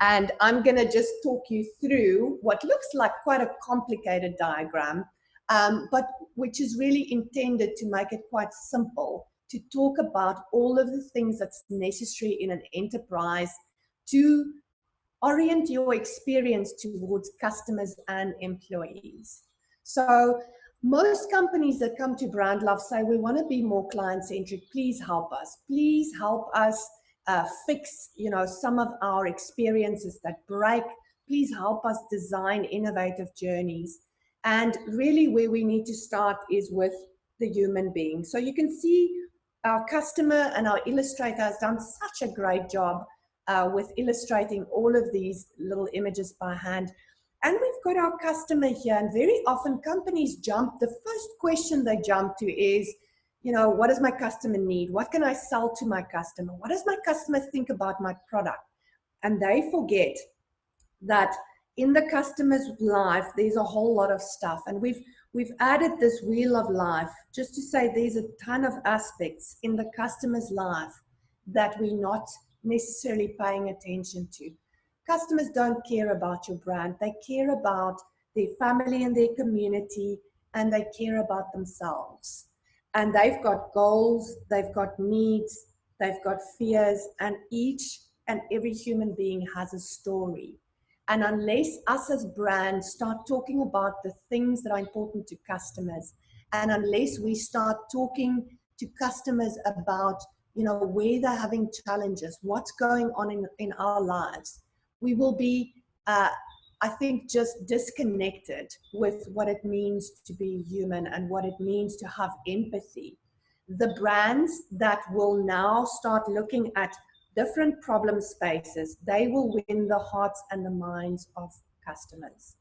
And I'm going to just talk you through what looks like quite a complicated diagram, but which is really intended to make it quite simple, to talk about all of the things that's necessary in an enterprise to orient your experience towards customers and employees. So most companies that come to Brand Love say, we want to be more client-centric. Please help us. Please help us fix, some of our experiences that break. Please help us design innovative journeys. And really where we need to start is with the human being. So you can see our customer and our illustrator has done such a great job with illustrating all of these little images by hand. And we've got our customer here, and very often companies the first question they jump to is, what does my customer need? What can I sell to my customer? What does my customer think about my product? And they forget that in the customer's life, there's a whole lot of stuff. And we've added this wheel of life just to say there's a ton of aspects in the customer's life that we're not necessarily paying attention to. Customers don't care about your brand. They care about their family and their community, and they care about themselves. And they've got goals, they've got needs, they've got fears, and each and every human being has a story. And unless us as brands start talking about the things that are important to customers, and unless we start talking to customers about where they're having challenges, what's going on in our lives, we will be, I think, just disconnected with what it means to be human and what it means to have empathy. The brands that will now start looking at different problem spaces, they will win the hearts and the minds of customers.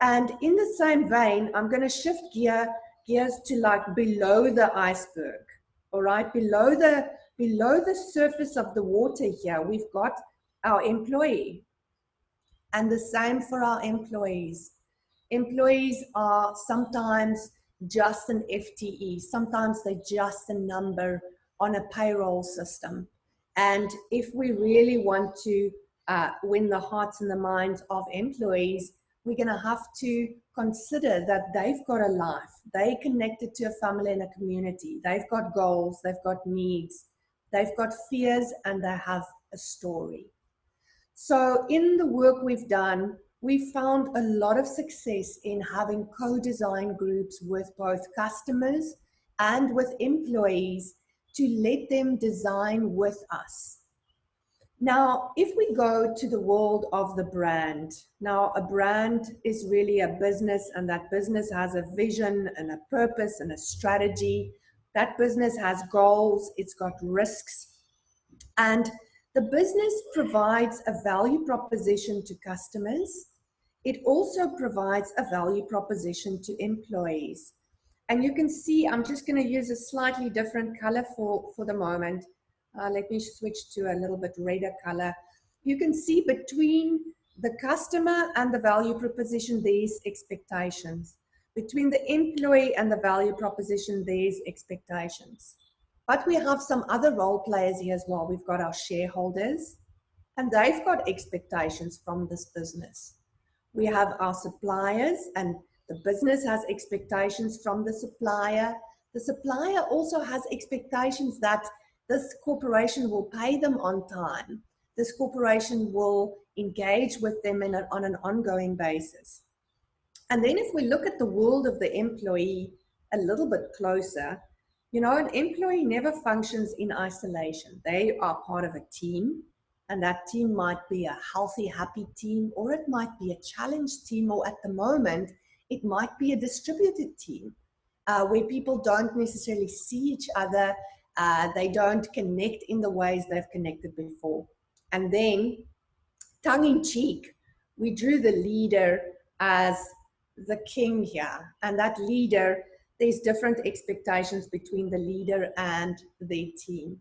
And in the same vein, I'm going to shift gears to like below the iceberg. All right, below the surface of the water here, we've got our employee. And the same for our employees. Employees are sometimes just an FTE. Sometimes they're just a number on a payroll system. And if we really want to win the hearts and the minds of employees, we're going to have to consider that they've got a life. They're connected to a family and a community. They've got goals, they've got needs, they've got fears, and they have a story. So in the work we've done, we found a lot of success in having co-design groups with both customers and with employees to let them design with us. Now, if we go to the world of the brand, now a brand is really a business, and that business has a vision and a purpose and a strategy. That business has goals, it's got risks, and the business provides a value proposition to customers. It also provides a value proposition to employees. And you can see, I'm just going to use a slightly different color for the moment. Let me switch to a little bit redder color. You can see between the customer and the value proposition, there's expectations. Between the employee and the value proposition, there's expectations. But we have some other role players here as well. We've got our shareholders, and they've got expectations from this business. We have our suppliers, and the business has expectations from the supplier. The supplier also has expectations that this corporation will pay them on time. This corporation will engage with them on an ongoing basis. And then if we look at the world of the employee a little bit closer, an employee never functions in isolation. They are part of a team, and that team might be a healthy, happy team, or it might be a challenged team, or at the moment, it might be a distributed team where people don't necessarily see each other. They don't connect in the ways they've connected before. And then, tongue in cheek, we drew the leader as the king here. And that leader, there's different expectations between the leader and the team.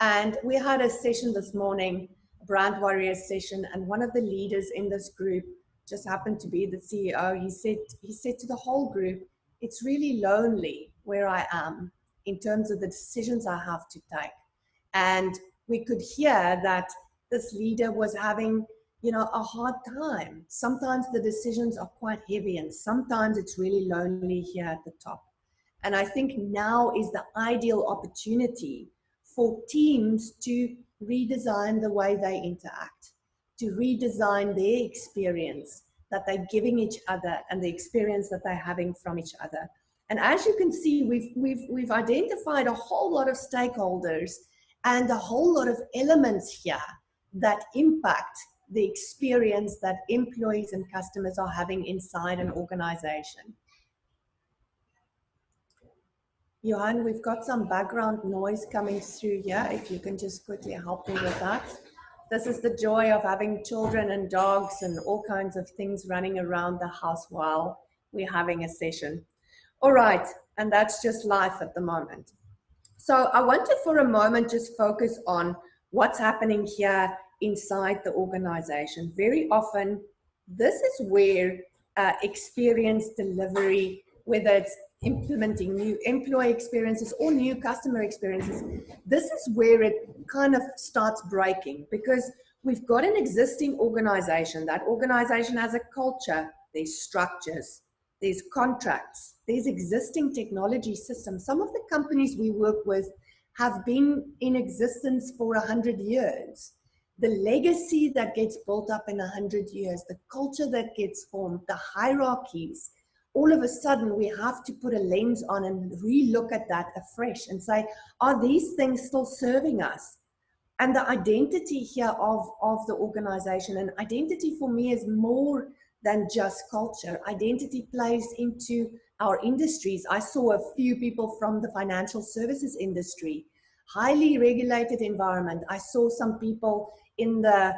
And we had a session this morning, a Brand Warriors session, and one of the leaders in this group just happened to be the CEO. He said to the whole group, it's really lonely where I am in terms of the decisions I have to take. And we could hear that this leader was having a hard time. Sometimes the decisions are quite heavy, and sometimes it's really lonely here at the top. And I think now is the ideal opportunity for teams to redesign the way they interact, to redesign their experience that they're giving each other and the experience that they're having from each other. And as you can see, we've identified a whole lot of stakeholders and a whole lot of elements here that impact the experience that employees and customers are having inside an organization. Johan, we've got some background noise coming through here. If you can just quickly help me with that. This is the joy of having children and dogs and all kinds of things running around the house while we're having a session. All right, and that's just life at the moment. So I want to, for a moment, just focus on what's happening here inside the organization. Very often, this is where experience delivery, whether it's implementing new employee experiences or new customer experiences, this is where it kind of starts breaking, because we've got an existing organization. That organization has a culture, there's structures, there's contracts, there's existing technology systems. Some of the companies we work with have been in existence for 100 years. The legacy that gets built up in 100 years, the culture that gets formed, the hierarchies, all of a sudden we have to put a lens on and relook at that afresh and say, are these things still serving us? And the identity here of the organization, and identity for me is more than just culture. Identity plays into our industries. I saw a few people from the financial services industry, highly regulated environment. I saw some people in the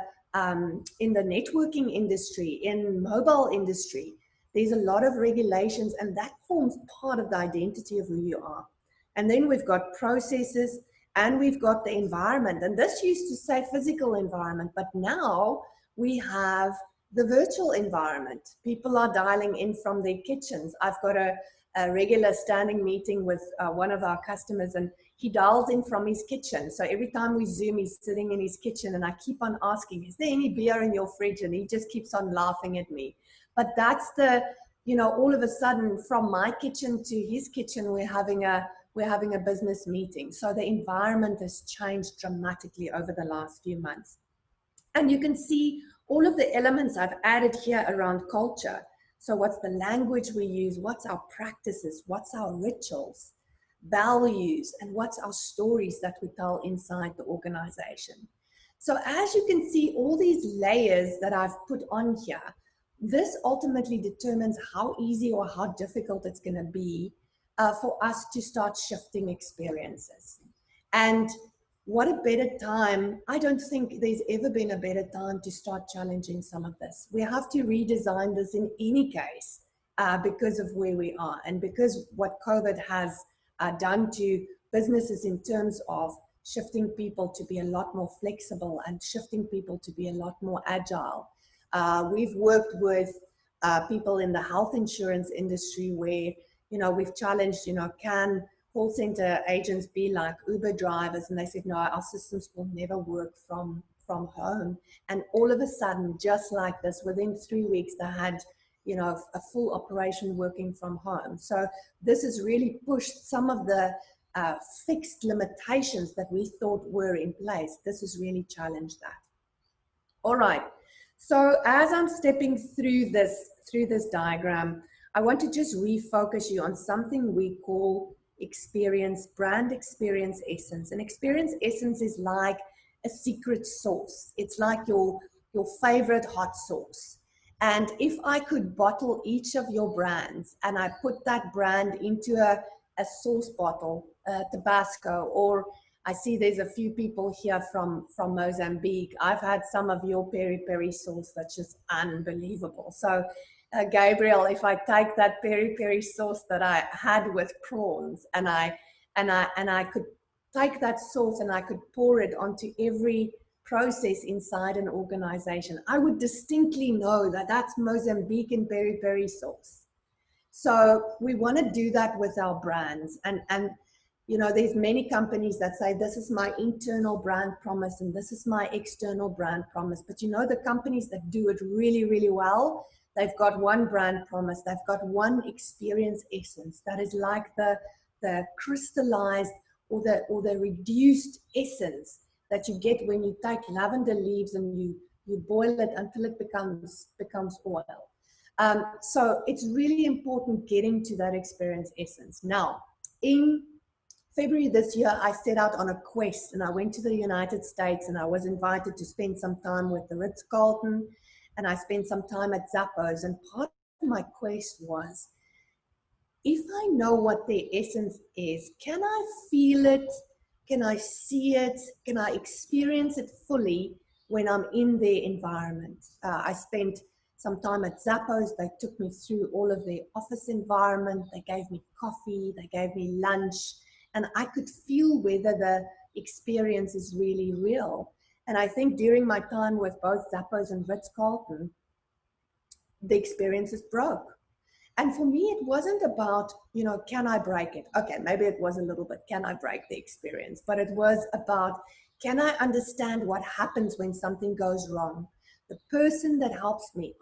networking industry, in mobile industry. There's a lot of regulations, and that forms part of the identity of who you are. And then we've got processes, and we've got the environment. And this used to say physical environment, but now we have the virtual environment. People are dialing in from their kitchens. I've got a regular standing meeting with one of our customers, and he dials in from his kitchen. So every time we Zoom, he's sitting in his kitchen, and I keep on asking, is there any beer in your fridge? And he just keeps on laughing at me. But that's the, all of a sudden from my kitchen to his kitchen, we're having a business meeting. So the environment has changed dramatically over the last few months. And you can see all of the elements I've added here around culture. So what's the language we use? What's our practices? What's our rituals, values, and what's our stories that we tell inside the organization? So as you can see, all these layers that I've put on here, this ultimately determines how easy or how difficult it's going to be for us to start shifting experiences. And what a better time. I don't think there's ever been a better time to start challenging some of this. We have to redesign this in any case because of where we are and because what COVID has done to businesses in terms of shifting people to be a lot more flexible and shifting people to be a lot more agile. We've worked with people in the health insurance industry where, we've challenged, can call center agents be like Uber drivers? And they said, no, our systems will never work from home. And all of a sudden, just like this, within 3 weeks, they had, a full operation working from home. So this has really pushed some of the fixed limitations that we thought were in place. This has really challenged that. All right. So as I'm stepping through this diagram, I want to just refocus you on something we call brand experience essence. And experience essence is like a secret sauce. It's like your favorite hot sauce. And if I could bottle each of your brands and I put that brand into a sauce bottle, Tabasco, or I see there's a few people here from Mozambique. I've had some of your peri-peri sauce that's just unbelievable. So Gabriel, if I take that peri-peri sauce that I had with prawns and I could take that sauce and I could pour it onto every process inside an organization, I would distinctly know that that's Mozambican peri-peri sauce. So we want to do that with our brands, and You know, there's many companies that say, this is my internal brand promise and this is my external brand promise. But you know, the companies that do it really, really well, they've got one brand promise. They've got one experience essence that is like the crystallized or the reduced essence that you get when you take lavender leaves and you boil it until it becomes oil. So it's really important getting to that experience essence. Now, in February this year, I set out on a quest and I went to the United States and I was invited to spend some time with the Ritz-Carlton and I spent some time at Zappos. And part of my quest was, if I know what their essence is, can I feel it? Can I see it? Can I experience it fully when I'm in their environment? I spent some time at Zappos. They took me through all of their office environment. They gave me coffee. They gave me lunch. And I could feel whether the experience is really real. And I think during my time with both Zappos and Ritz-Carlton, the experiences broke. And for me, it wasn't about, you know, can I break it? Okay, maybe it was a little bit, can I break the experience? But it was about, can I understand what happens when something goes wrong? The person that helps me,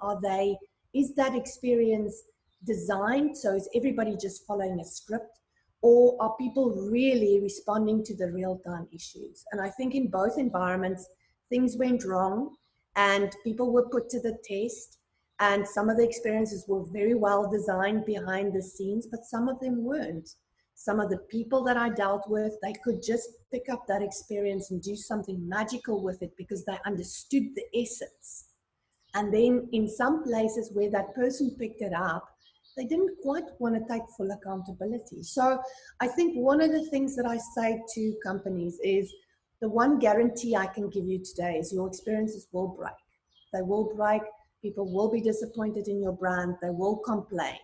is that experience designed? So is everybody just following a script? Or are people really responding to the real-time issues? And I think in both environments, things went wrong and people were put to the test. And some of the experiences were very well designed behind the scenes, but some of them weren't. Some of the people that I dealt with, they could just pick up that experience and do something magical with it because they understood the essence. And then in some places where that person picked it up, they didn't quite want to take full accountability. So I think one of the things that I say to companies is, the one guarantee I can give you today is your experiences will break. They will break. People will be disappointed in your brand. They will complain.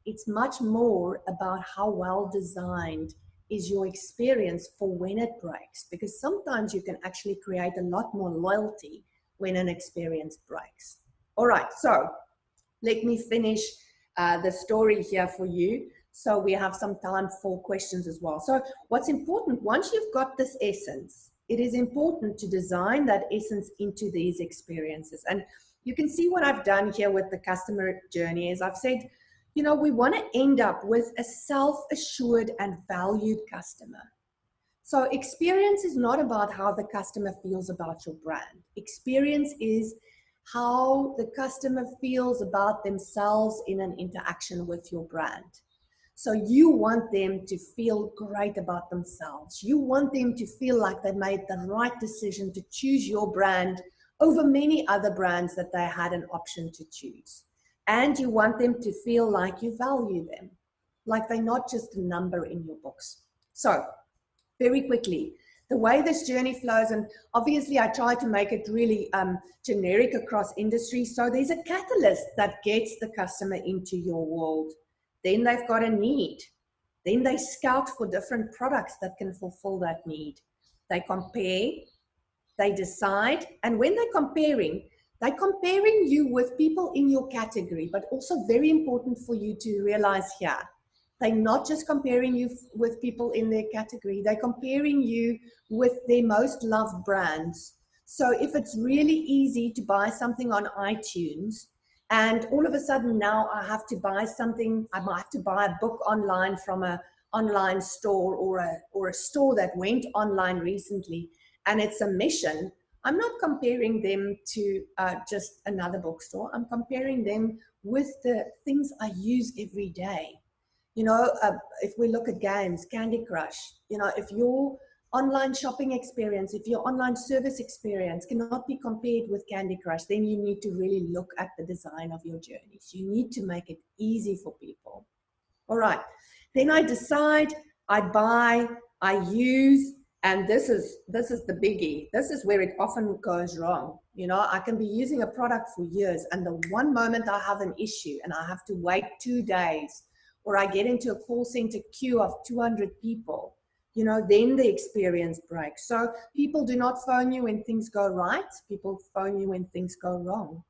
It's much more about how well designed is your experience for when it breaks, because sometimes you can actually create a lot more loyalty when an experience breaks. All right, so let me finish the story here for you. So we have some time for questions as well. So what's important, once you've got this essence, it is important to design that essence into these experiences. And you can see what I've done here with the customer journey is I've said, you know, we want to end up with a self-assured and valued customer. So experience is not about how the customer feels about your brand. Experience is how the customer feels about themselves in an interaction with your brand. So you want them to feel great about themselves. You want them to feel like they made the right decision to choose your brand over many other brands that they had an option to choose. And you want them to feel like you value them, like they're not just a number in your books. So very quickly, the way this journey flows, and obviously I try to make it really generic across industries. So there's a catalyst that gets the customer into your world. Then they've got a need. Then they scout for different products that can fulfill that need. They compare, they decide, and when they're comparing you with people in your category, but also very important for you to realize here, they're not just comparing you with people in their category, they're comparing you with their most loved brands. So if it's really easy to buy something on iTunes, and all of a sudden now I have to buy something, I might have to buy a book online from an online store or a store that went online recently, and it's a mission, I'm not comparing them to just another bookstore. I'm comparing them with the things I use every day. You know, if we look at games, Candy Crush, you know, if your online shopping experience, if your online service experience cannot be compared with Candy Crush, then you need to really look at the design of your journeys. You need to make it easy for people. All right, then I decide, I buy, I use, and this is the biggie. This is where it often goes wrong. You know, I can be using a product for years, and the one moment I have an issue and I have to wait 2 days, or I get into a call center queue of 200 people, you know, then the experience breaks. So people do not phone you when things go right. People phone you when things go wrong.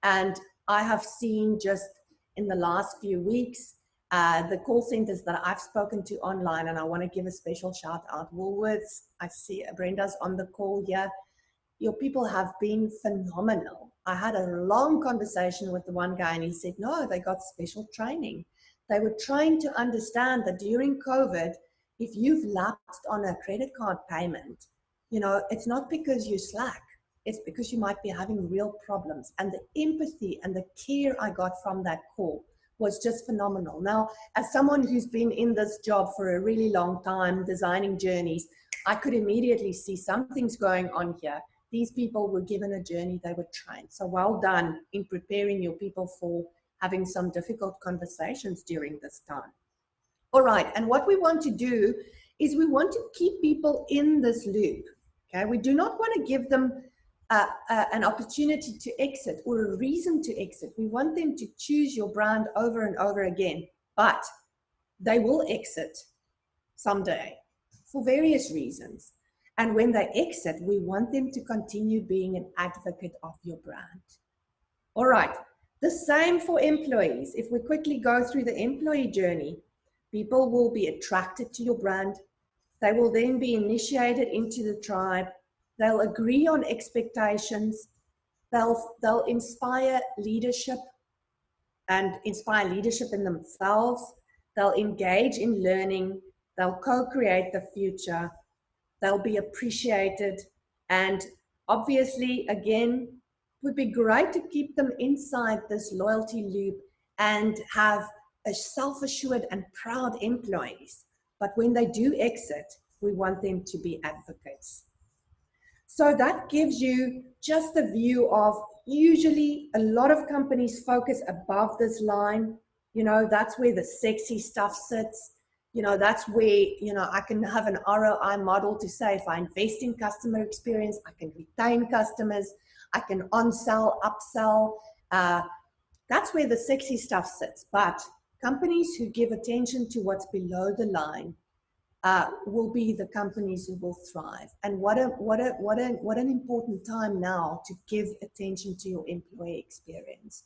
And I have seen just in the last few weeks, The call centers that I've spoken to online, and I want to give a special shout out. Woolworths, I see Brenda's on the call here. Your people have been phenomenal. I had a long conversation with the one guy and he said, no, they got special training. They were trying to understand that during COVID, if you've lapsed on a credit card payment, it's not because you slack. It's because you might be having real problems. And the empathy and the care I got from that call was just phenomenal. Now, as someone who's been in this job for a really long time, designing journeys, I could immediately see something's going on here. These people were given a journey, they were trained. So well done in preparing your people for having some difficult conversations during this time. All right, and what we want to do is we want to keep people in this loop. Okay, we do not want to give them an opportunity to exit or a reason to exit. We want them to choose your brand over and over again, but they will exit someday for various reasons. And when they exit, we want them to continue being an advocate of your brand. All right, the same for employees. If we quickly go through the employee journey, people will be attracted to your brand. They will then be initiated into the tribe. They'll agree on expectations. They'll inspire leadership and inspire leadership in themselves. They'll engage in learning. They'll co-create the future. They'll be appreciated. And obviously, again, it would be great to keep them inside this loyalty loop and have a self-assured and proud employees. But when they do exit, we want them to be advocates. So that gives you just a view of, usually a lot of companies focus above this line. That's where the sexy stuff sits. That's where, I can have an ROI model to say, if I invest in customer experience, I can retain customers, I can on-sell, upsell. That's where the sexy stuff sits. But companies who give attention to what's below the line will be the companies who will thrive. And what an important time now to give attention to your employee experience.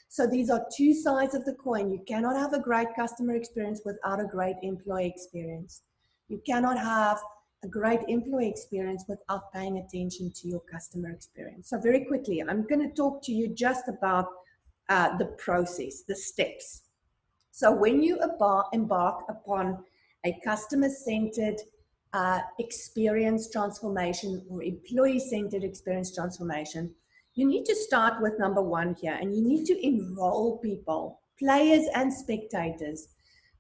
So these are two sides of the coin. You cannot have a great customer experience without a great employee experience. You cannot have a great employee experience without paying attention to your customer experience. So very quickly, I'm going to talk to you just about the process, the steps. So when you embark upon a customer-centered experience transformation or employee-centered experience transformation, you need to start with number one here, and you need to enroll people, players and spectators.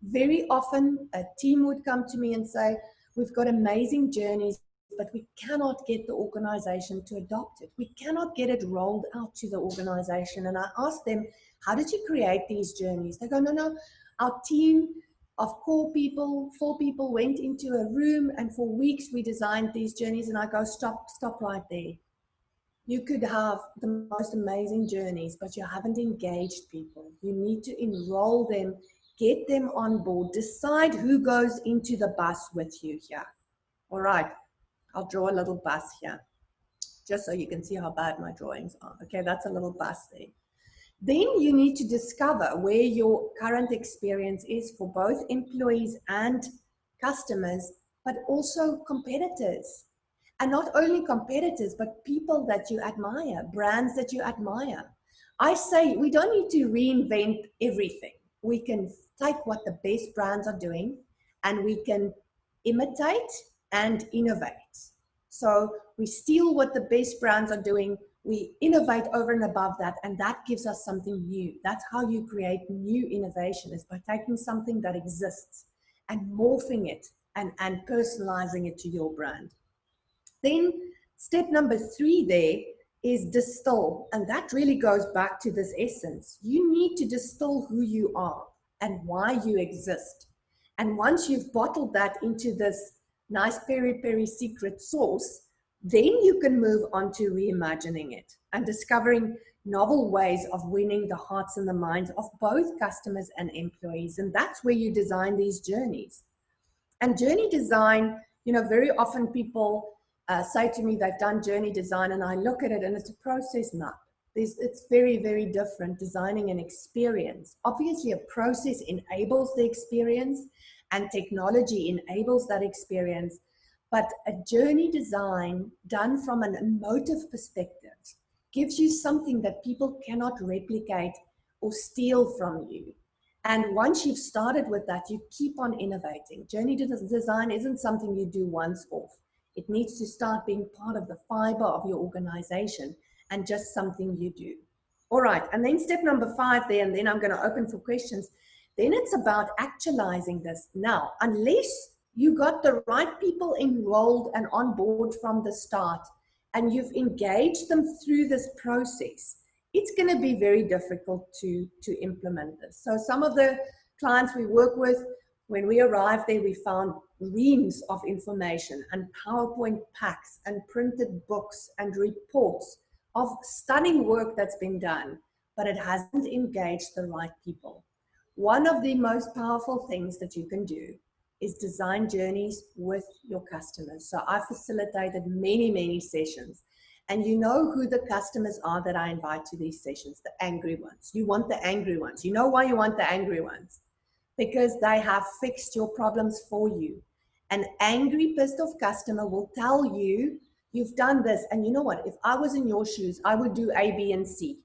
Very often a team would come to me and say, we've got amazing journeys, but we cannot get the organization to adopt it. We cannot get it rolled out to the organization. And I ask them, how did you create these journeys? They go, no, our team of core people, 4 people went into a room and for weeks we designed these journeys. And I go, stop right there. You could have the most amazing journeys, but you haven't engaged people. You need to enroll them, get them on board, decide who goes into the bus with you here. All right, I'll draw a little bus here, just so you can see how bad my drawings are. Okay, that's a little bus there. Then you need to discover where your current experience is for both employees and customers, but also competitors. And not only competitors, but people that you admire, brands that you admire. I say we don't need to reinvent everything. We can take what the best brands are doing and we can imitate and innovate. So we steal what the best brands are doing, we innovate over and above that, and that gives us something new. That's how you create new innovation, is by taking something that exists and morphing it and personalizing it to your brand. Then step number 3 there is distill. And that really goes back to this essence. You need to distill who you are and why you exist. And once you've bottled that into this nice peri-peri secret sauce, then you can move on to reimagining it and discovering novel ways of winning the hearts and the minds of both customers and employees. And that's where you design these journeys. And journey design, very often people say to me they've done journey design, and I look at it and it's a process map. It's very, very different designing an experience. Obviously, a process enables the experience and technology enables that experience, but a journey design done from an emotive perspective gives you something that people cannot replicate or steal from you. And once you've started with that, you keep on innovating. Journey design isn't something you do once off. It needs to start being part of the fiber of your organization and just something you do. All right, and then step number 5 there, and then I'm going to open for questions. Then it's about actualizing this. Now, unless you got the right people enrolled and on board from the start, and you've engaged them through this process, it's going to be very difficult to implement this. So some of the clients we work with, when we arrived there, we found reams of information and PowerPoint packs and printed books and reports of stunning work that's been done, but it hasn't engaged the right people. One of the most powerful things that you can do is design journeys with your customers. So I facilitated many, many sessions. And you know who the customers are that I invite to these sessions, the angry ones. You want the angry ones. You know why you want the angry ones? Because they have fixed your problems for you. An angry, pissed off customer will tell you, you've done this. And you know what? If I was in your shoes, I would do A, B, and C.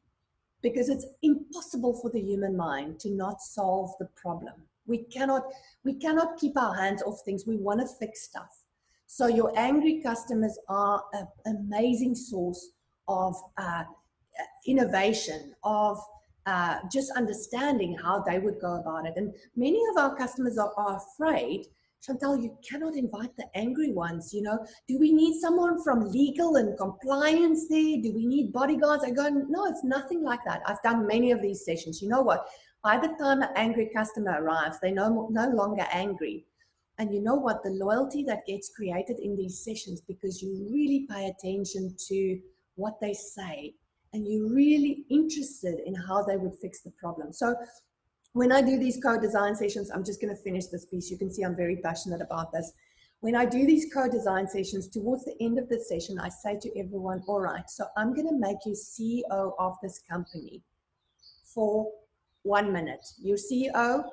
Because it's impossible for the human mind to not solve the problem. We cannot keep our hands off things. We want to fix stuff. So your angry customers are an amazing source of innovation, of just understanding how they would go about it. And many of our customers are afraid. Chantal, you cannot invite the angry ones, you know. Do we need someone from legal and compliance there? Do we need bodyguards? I go, no, it's nothing like that. I've done many of these sessions. You know what? By the time an angry customer arrives, they're no longer angry. And you know what? The loyalty that gets created in these sessions, because you really pay attention to what they say and you're really interested in how they would fix the problem. So when I do these co-design sessions, I'm just going to finish this piece. You can see I'm very passionate about this. When I do these co-design sessions, towards the end of the session, I say to everyone, all right, so I'm going to make you CEO of this company for 1 minute. You're CEO,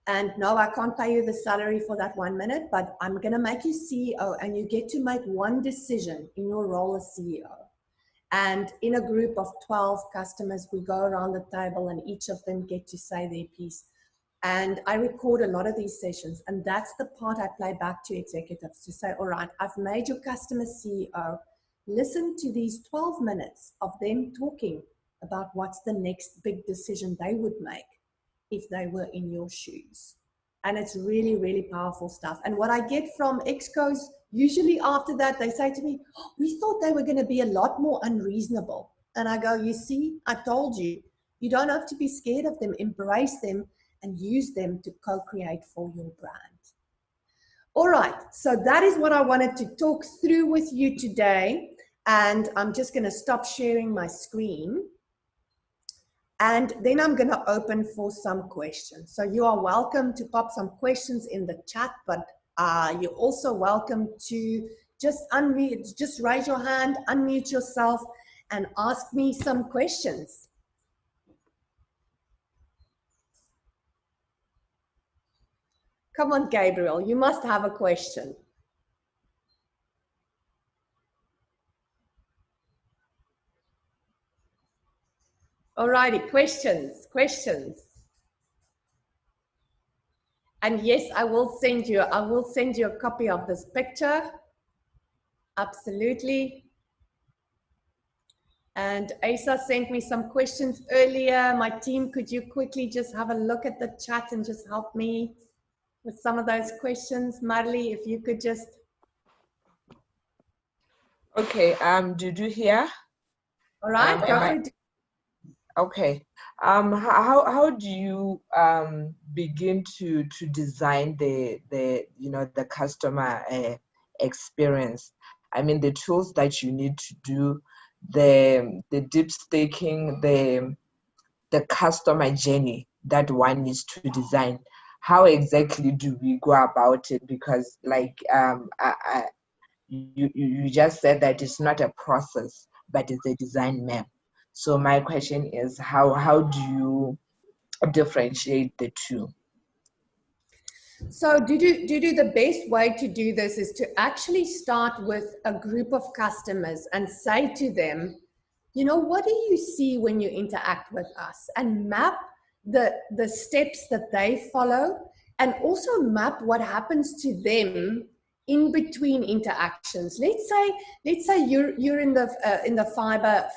and no, I can't pay you the salary for that 1 minute, but I'm going to make you CEO, and you get to make one decision in your role as CEO. And in a group of 12 customers, we go around the table and each of them get to say their piece. And I record a lot of these sessions. And that's the part I play back to executives to say, all right, I've made your customer CEO. Listen to these 12 minutes of them talking about what's the next big decision they would make if they were in your shoes. And it's really, really powerful stuff. And what I get from excos, usually after that, they say to me, oh, we thought they were going to be a lot more unreasonable. And I go, you see, I told you, you don't have to be scared of them. Embrace them and use them to co-create for your brand. All right, so that is what I wanted to talk through with you today. And I'm just going to stop sharing my screen. And then I'm going to open for some questions. So you are welcome to pop some questions in the chat, but you're also welcome to just unmute, just raise your hand, unmute yourself, and ask me some questions. Come on, Gabriel, you must have a question. All righty, questions. And yes, I will send you a copy of this picture. Absolutely. And Asa sent me some questions earlier. My team, could you quickly just have a look at the chat and just help me with some of those questions? Marley, if you could just. Okay, did you hear? All right, go for it. Okay. How do you begin to design the customer experience? I mean, the tools that you need to do, the deep staking, the customer journey that one needs to design. How exactly do we go about it? Because like you just said that it's not a process, but it's a design map. So my question is, how do you differentiate the two? So Dudu, the best way to do this is to actually start with a group of customers and say to them, you know, what do you see when you interact with us? And map the steps that they follow, and also map what happens to them in between interactions. Let's say you're in the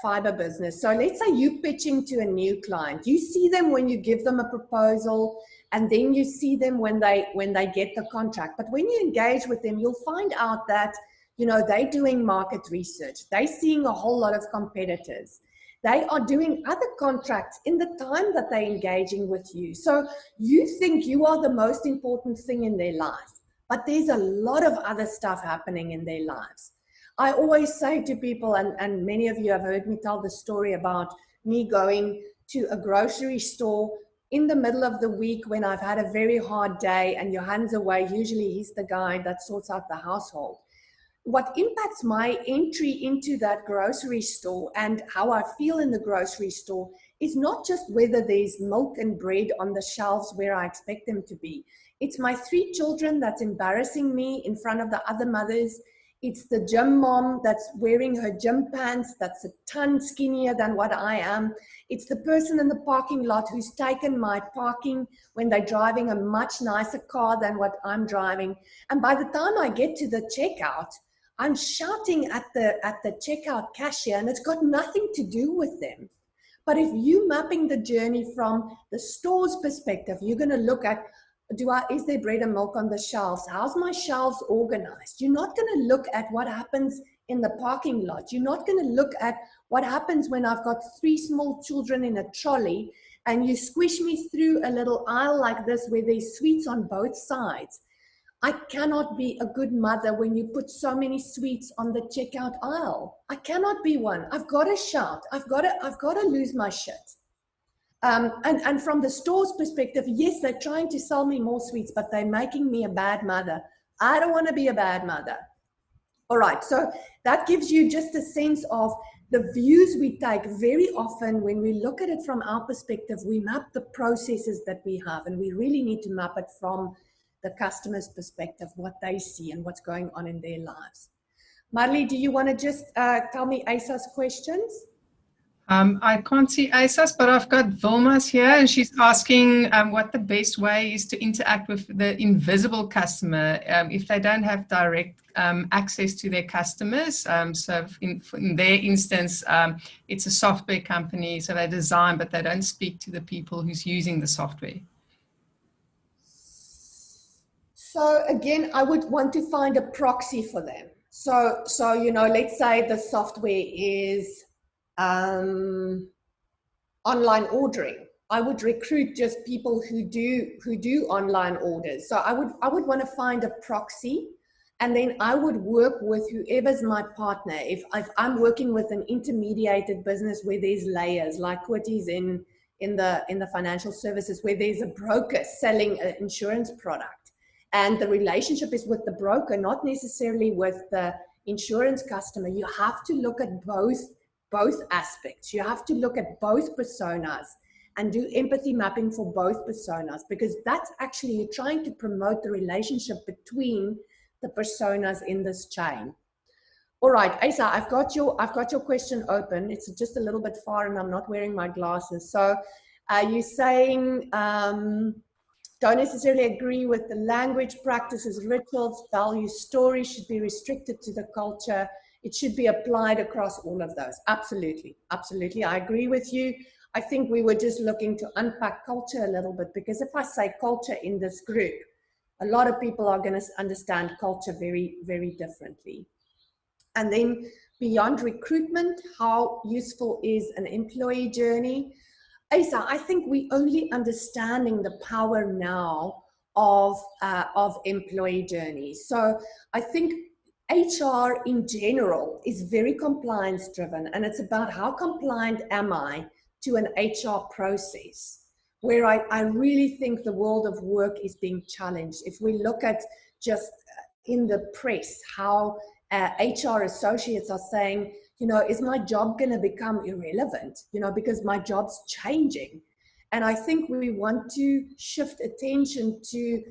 fiber business. So let's say you're pitching to a new client. You see them when you give them a proposal, and then you see them when they get the contract. But when you engage with them, you'll find out that, you know, they're doing market research. They're seeing a whole lot of competitors. They are doing other contracts in the time that they're engaging with you. So you think you are the most important thing in their life, but there's a lot of other stuff happening in their lives. I always say to people, and many of you have heard me tell the story about me going to a grocery store in the middle of the week when I've had a very hard day and Johan's away. Usually he's the guy that sorts out the household. What impacts my entry into that grocery store and how I feel in the grocery store is not just whether there's milk and bread on the shelves where I expect them to be. It's my 3 children that's embarrassing me in front of the other mothers. It's the gym mom that's wearing her gym pants that's a ton skinnier than what I am. It's the person in the parking lot who's taken my parking when they're driving a much nicer car than what I'm driving. And by the time I get to the checkout, I'm shouting at the checkout cashier, and it's got nothing to do with them. But if you're mapping the journey from the store's perspective, you're going to look at, is there bread and milk on the shelves? How's my shelves organized? You're not going to look at what happens in the parking lot. You're not going to look at what happens when I've got 3 small children in a trolley and you squish me through a little aisle like this where there's sweets on both sides. I cannot be a good mother when you put so many sweets on the checkout aisle. I cannot be one. I've got to shout. I've got to lose my shit. And from the store's perspective, yes, they're trying to sell me more sweets, but they're making me a bad mother. I don't want to be a bad mother. All right, so that gives you just a sense of the views we take. Very often when we look at it from our perspective, we map the processes that we have, and we really need to map it from the customer's perspective, what they see and what's going on in their lives. Marley, do you want to just tell me ASA's questions? I can't see ASA's, but I've got Vilma's here, and she's asking what the best way is to interact with the invisible customer if they don't have direct access to their customers. So in their instance, it's a software company, so they design, but they don't speak to the people who's using the software. So again, I would want to find a proxy for them. So you know, let's say the software is online ordering. I would recruit just people who do online orders. So I would want to find a proxy, and then I would work with whoever's my partner. If I'm working with an intermediated business where there's layers, like Quitty's in the financial services, where there's a broker selling an insurance product. And the relationship is with the broker, not necessarily with the insurance customer. You have to look at both aspects. You have to look at both personas and do empathy mapping for both personas, because that's actually, you're trying to promote the relationship between the personas in this chain. All right, Asa, I've got your question open. It's just a little bit far and I'm not wearing my glasses. So you're saying, don't necessarily agree with the language, practices, rituals, values, stories should be restricted to the culture. It should be applied across all of those. Absolutely, absolutely. I agree with you. I think we were just looking to unpack culture a little bit, because if I say culture in this group, a lot of people are going to understand culture very, very differently. And then beyond recruitment, how useful is an employee journey? Asa, I think we're only understanding the power now of employee journeys. So I think HR in general is very compliance driven, and it's about how compliant am I to an HR process, where I really think the world of work is being challenged. If we look at just in the press, how HR associates are saying, is my job going to become irrelevant, because my job's changing? And I think we want to shift attention to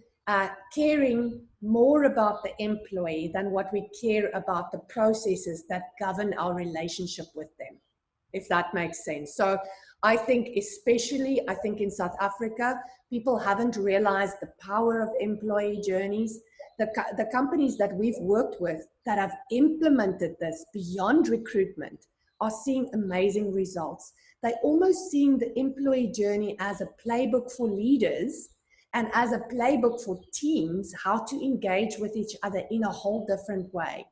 caring more about the employee than what we care about the processes that govern our relationship with them, if that makes sense. So I think in South Africa, people haven't realized the power of employee journeys. The companies that we've worked with that have implemented this beyond recruitment are seeing amazing results. They're almost seeing the employee journey as a playbook for leaders and as a playbook for teams, how to engage with each other in a whole different way.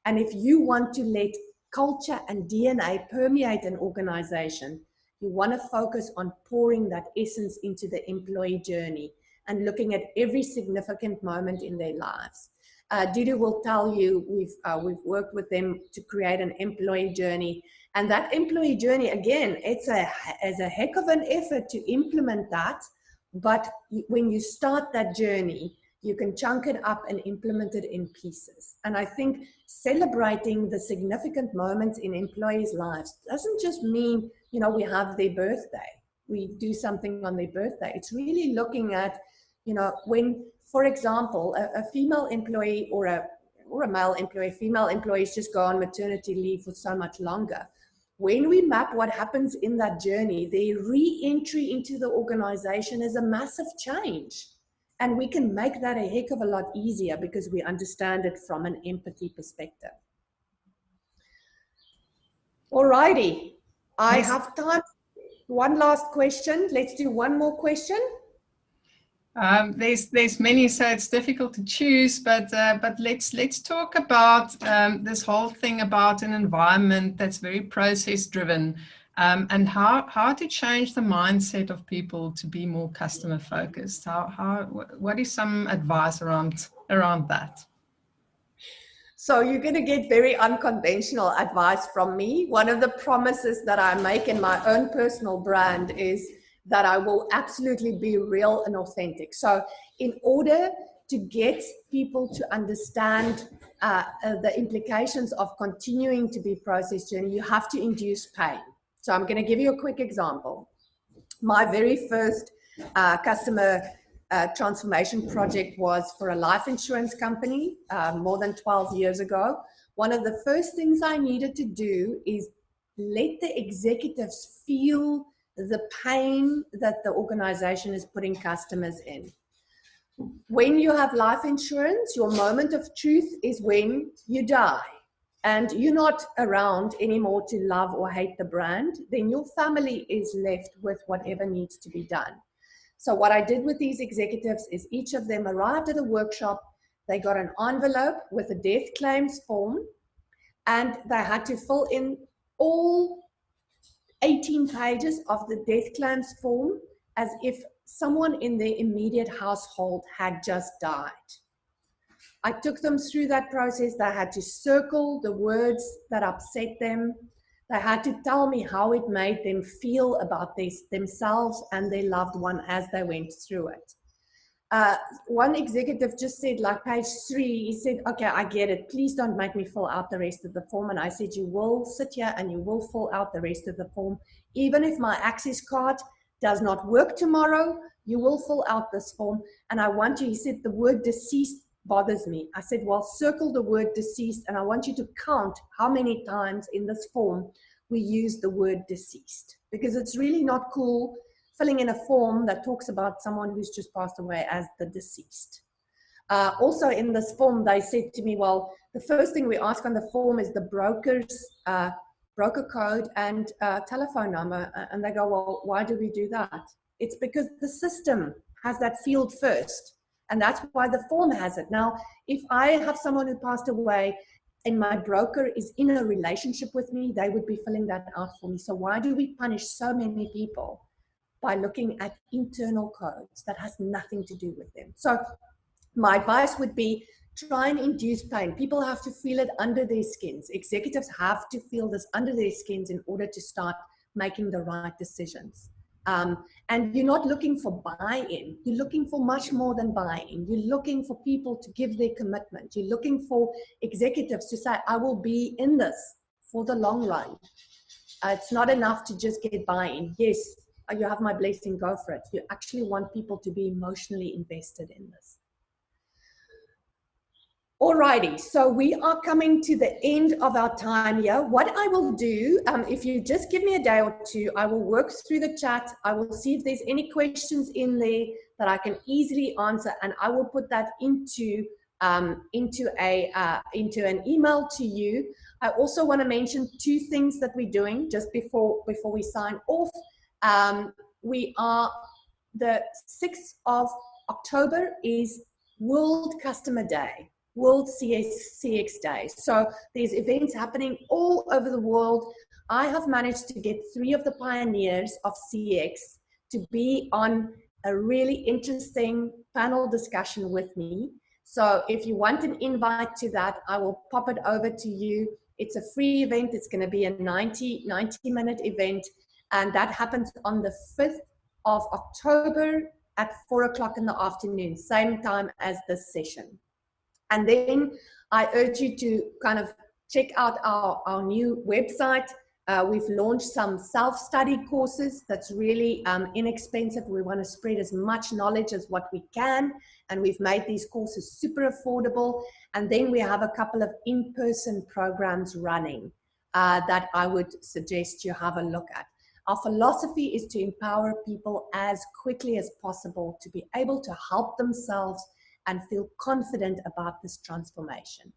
And if you want to let culture and DNA permeate an organization, you want to focus on pouring that essence into the employee journey and looking at every significant moment in their lives. Didu will tell you we've worked with them to create an employee journey, and that employee journey, again, it's a heck of an effort to implement that. But when you start that journey, you can chunk it up and implement it in pieces. And I think celebrating the significant moments in employees' lives doesn't just mean, we have their birthday, we do something on their birthday. It's really looking at, when, for example, a female employee or a male employee, female employees just go on maternity leave for so much longer. When we map what happens in that journey, their re-entry into the organization is a massive change. And we can make that a heck of a lot easier because we understand it from an empathy perspective. Alrighty, I have time. One last question. Let's do one more question. There's many, so it's difficult to choose. But let's talk about this whole thing about an environment that's very process driven, and how to change the mindset of people to be more customer focused. What is some advice around that? So you're going to get very unconventional advice from me. One of the promises that I make in my own personal brand is that I will absolutely be real and authentic. So in order to get people to understand the implications of continuing to be process journey, you have to induce pain. So I'm going to give you a quick example. My very first customer transformation project was for a life insurance company more than 12 years ago. One of the first things I needed to do is let the executives feel the pain that the organization is putting customers in. When you have life insurance, your moment of truth is when you die and you're not around anymore to love or hate the brand, then your family is left with whatever needs to be done. So what I did with these executives is each of them arrived at a workshop, they got an envelope with a death claims form, and they had to fill in all 18 pages of the death claims form as if someone in their immediate household had just died. I took them through that process. They had to circle the words that upset them. They had to tell me how it made them feel about themselves and their loved one as they went through it. One executive just said, like page 3, he said, okay, I get it. Please don't make me fill out the rest of the form. And I said, you will sit here and you will fill out the rest of the form. Even if my access card does not work tomorrow, you will fill out this form. And I want you, he said, the word deceased bothers me. I said, well, circle the word deceased, and I want you to count how many times in this form we use the word deceased, because it's really not cool filling in a form that talks about someone who's just passed away as the deceased. Also in this form, they said to me, well, the first thing we ask on the form is the broker's broker code and telephone number. And they go, well, why do we do that? It's because the system has that field first. And that's why the form has it. Now, if I have someone who passed away and my broker is in a relationship with me, they would be filling that out for me. So why do we punish so many people by looking at internal codes that has nothing to do with them? So my advice would be, try and induce pain. People have to feel it under their skins. Executives have to feel this under their skins in order to start making the right decisions. And you're not looking for buy-in. You're looking for much more than buy-in. You're looking for people to give their commitment. You're looking for executives to say, I will be in this for the long run. It's not enough to just get buy-in. Yes, you have my blessing, go for it. You actually want people to be emotionally invested in this. Alrighty, so we are coming to the end of our time here. What I will do, if you just give me a day or two, I will work through the chat. I will see if there's any questions in there that I can easily answer, and I will put that into an email to you. I also want to mention two things that we're doing just before we sign off. We are, the 6th of October is World Customer Day, World CX Day. So there's events happening all over the world. I have managed to get 3 of the pioneers of CX to be on a really interesting panel discussion with me. So if you want an invite to that, I will pop it over to you. It's a free event. It's going to be a 90-minute event, and that happens on the 5th of October at 4 o'clock in the afternoon, same time as this session. And then I urge you to kind of check out our new website. We've launched some self-study courses that's really inexpensive. We want to spread as much knowledge as what we can, and we've made these courses super affordable. And then we have a couple of in-person programs running that I would suggest you have a look at. Our philosophy is to empower people as quickly as possible to be able to help themselves and feel confident about this transformation.